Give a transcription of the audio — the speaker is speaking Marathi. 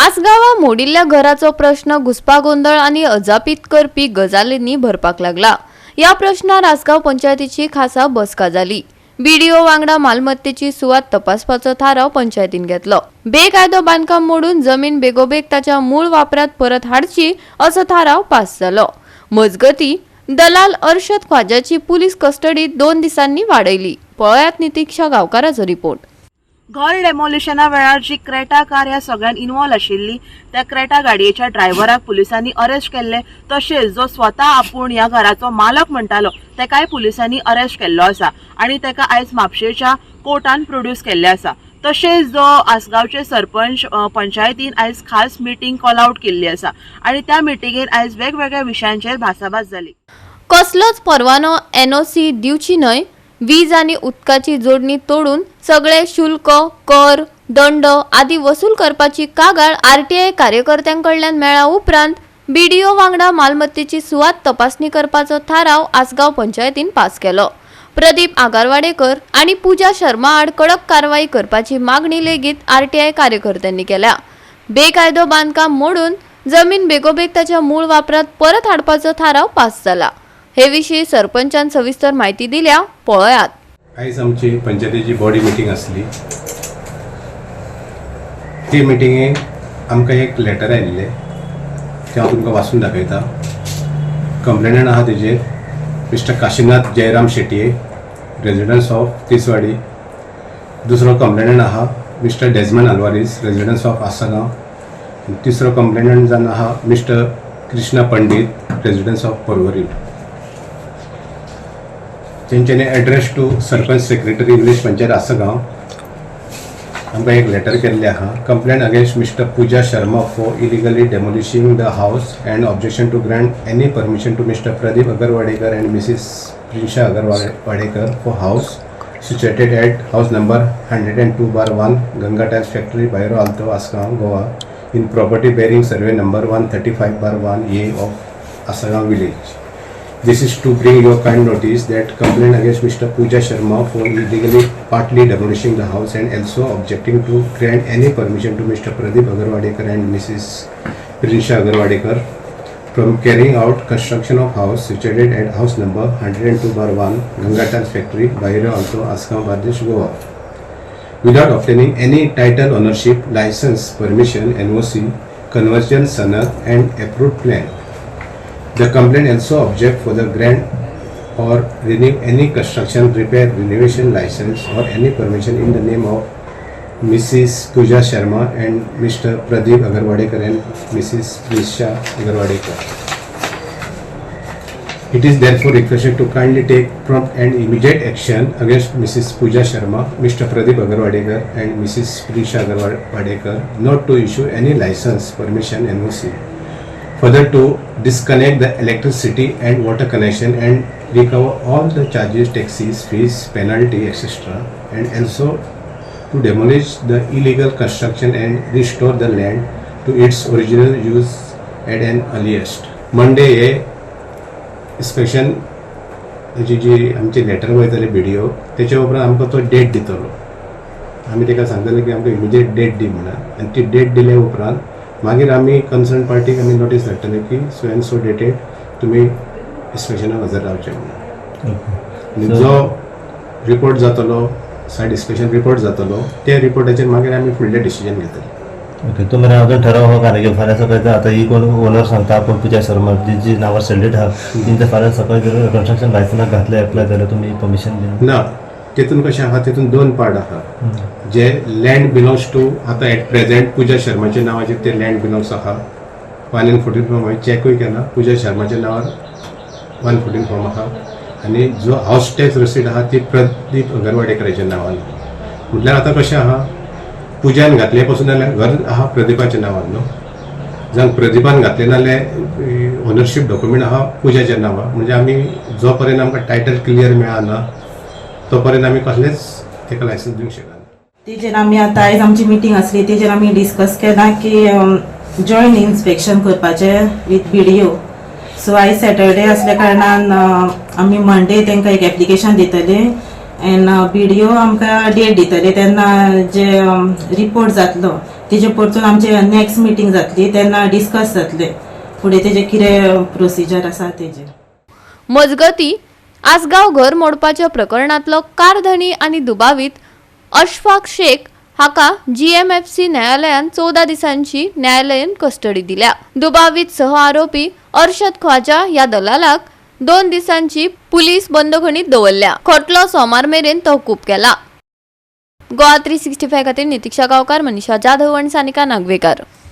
आसगावा मोडिल्ल्या घराचो प्रश्न घुसपागोंदळ आणि अजापीत करपी गजालींनी भरपाक लागला। या प्रश्नार आसगाव पंचायतीची खासा बसका जाली। बीडीओ वांगडा मालमत्तेची सुवात तपासपाचो थाराव पंचायतीन घेतलो। बेकायदो बांदकाम मोडून जमीन बेगोबेग ताच्या मूळ वापरात परत हाडची असो थाराव पास जालो। मजगती दलाल अर्शद ख्वाजाची पुलीस कस्टडीत 2 दिसांनी वाडयली। पळयात नितीक्षा गावकाराचो रिपोर्ट। घर डेमोलिशना वेळार जी क्रेटा कार ह्या सगळ्यान इन्वॉल्व आशिल्ली त्या क्रेटा गाडयेच्या ड्रायव्हराक पुलिसांनी अरेस्ट केल्ले, तशेंच जो स्वता आपूण ह्या घराचो मालक म्हणटालो तेकाय पुलिसांनी अरेस्ट केल्लो आसा आणि तेका आयज म्हापशेच्या कोर्टान प्रोड्यूस केल्ले आसा। तशेंच जो आसगावचे सरपंच पंचायतीन आयज खास मिटींग कॉल आउट केल्ली आसा आणि त्या मिटींगेत आयज वेगवेगळ्या विशयांचेर भासाभास जाली। कसलोच परवानो एनओसी दिवची न्हय, वीज आणि उदकाची जोडणी तोडून सगळे शुल्क, कर, दंड आदी वसूल करपाची कागाळ आरटीआय कार्यकर्त्यांकडल्यान मेळ्ळ्या उपरांत बीडीओ वांगडा मालमत्तेची सुवात तपासणी करपाचो थाराव आसगाव पंचायतीन पास केलो। प्रदीप आगारवाडेकर आणि पूजा शर्मा आड कडक कारवाई करपाची मागणी लेगीत आरटीआय कार्यकर्त्यांनी केल्या। बेकायदो बांदकाम मोडून जमीन बेगोबेग ताच्या मूळ वापरात परत हाडपाचो थाराव पास जाला। हे विशीं सरपंचान सविस्तर माहिती दिल्या, पळयात। आयज आमची पंचायतीची बॉडी मिटींग आसली। ती मिटींगेक आमकां एक लेटर आयिल्लें, तें हांव तुमकां वाचून दाखयता। कंप्लेनंट आहा तेजेर mister Kashinath Jayram Shetye, residence of Tiswadi. दुसरो कंप्लेनंट आहा mister Desmond Alvares, residence of Assagao. तिसरो कंप्लेनंट जावन आहा mister Krishna Pandit, residence of Porvorim. तेंच्यांनी address to sarpanch secretary village panchayat Assagao आमकां एक लेटर केल्लें आहा। Complaint against mister Pooja Sharma for illegally demolishing the house and objection to grant any permission to mister Pradeep Agarwadekar and Mrs Prinsha Agarwadekar for house situated at house number 102/1 Ganga tiles factory Bairo Alto Assagao Goa in property bearing survey number 135/1 A of Asagaon village. This is to bring your kind notice that complaint against Mr. Pooja Sharma for illegally partly demolishing the house and also objecting to grant any permission to Mr. Pradeep Agarwadekar and Mrs. Prinsha Agarwadekar from carrying out construction of house situated at house number 102/1 Ganga Tiles Factory, Bahira Alto, Asgaon, Bangladesh, Goa, without obtaining any title, ownership, license, permission, NOC, conversion, sanad and approved plan. The complaint also object for the grant or renew any construction, repair, renovation license or any permission in the name of Mrs. Pooja Sharma and Mr. Pradeep Agarwadekar and Mrs. Prinsha Agarwadekar. It is therefore requested to kindly take prompt and immediate action against Mrs. Pooja Sharma, Mr. Pradeep Agarwadekar and Mrs. Prinsha Agarwadekar not to issue any license, permission, NOC. Further, to disconnect the electricity and water connection and recover all the charges, taxes, fees, penalty, etc. And also to demolish the illegal construction and restore the land to its original use at an earliest. Monday हे inspection जी आमची लेटर वयतली बीडीओ तेच्या उपरांत आमकां तो डेट दितलो। आमी तेका सांगतले की आमकां इमिजिएट डेट दी म्हणून, आनी ती डेट दिले उपरांत मागीर आमी कन्सर्न पार्टीक आमी नोटीस धाडटले की सो एंड सो डेटेड तुमी इन्स्पेक्शनाक हजर रावचे म्हणून। जो रिपोर्ट जातलो, सायड इन्स्पेक्शन रिपोर्ट जातलो, त्या रिपोर्टाचेर मागीर आमी फुडलें डिसिजन घेतले। ओके, तो मेरेन अजून ठराव हो कारण की फाल्यां सकाळी आतां ही कोण ओनर सांगता आपूण पूजा शर्मा जी नांवार सेल्डेड आहा तेंचे फाल्यां सकाळी जर कन्स्ट्रक्शन लायसन्साक घातले एप्लाय जाल्यार तुमी परमिशन दिना ना। तेतून कशें आहा, तेतून 2 पार्ट आहा। जे लँड बिलोंग्स टू आतां एट प्रेझेंट पूजा शर्माच्या नांवाचेर ते लँड बिलोंग्स आहा। 114 फॉर्म हांवें चॅकूय केला, पूजा शर्माच्या नांवार 114 फॉर्म आहा आनी जो हाऊस टॅक्स रसीद आहा ती प्रदीप अगरवाडेकराच्या नांवान। म्हटल्यार आतां कशें आहा, पूजान घातले पासून जाल्यार घर आहा प्रदीपाच्या नांवान न्हू, जावन प्रदीपान घातले नाल्यार ओनरशीप डॉक्युमेंट आहा पूजाच्या नांवार। म्हणजे आमी जो पर्यंत आमकां टायटल क्लियर मेळना तो पर्यंत आमी कसलेच तेका लायसन्स दिवंक शकना। तेजेर आमी आतां आयज आमची मिटींग आसली, तेजेर आमी डिस्कस केला की जॉयंट इन्स्पेक्शन करपाचें विथ बीडीओ। सो आयज सॅटरडे आसल्या कारणान आमी मंडे तांकां एक एप्लिकेशन दितले एंड बीडीओ आमकां डेट दितले तेन्ना जे रिपोर्ट जातलो तेजे परतून आमचे नेक्स्ट मिटींग जातली तेन्ना डिस्कस जातले फुडें तेजे कितें प्रोसिजर आसा तेजे. मजगती आसगाव घर मोडपाच्या प्रकरणातलो कारधणी आणि दुबावीत अशफाक शेख हाका GMFC न्यायालयान 14 दिसांची न्यायालयीन कस्टडी दिल्या. दुबावीत सह आरोपी अर्शद ख्वाजा या दलालाक 2 दिसांची पुलीस बंदखणीत दवरल्या. खटलो सोमार मेरेन तहकूब केला. गोवा 365 खातीर नितीक्षा गांवकार, मनीषा जाधव आणि सानिका नागवेकर.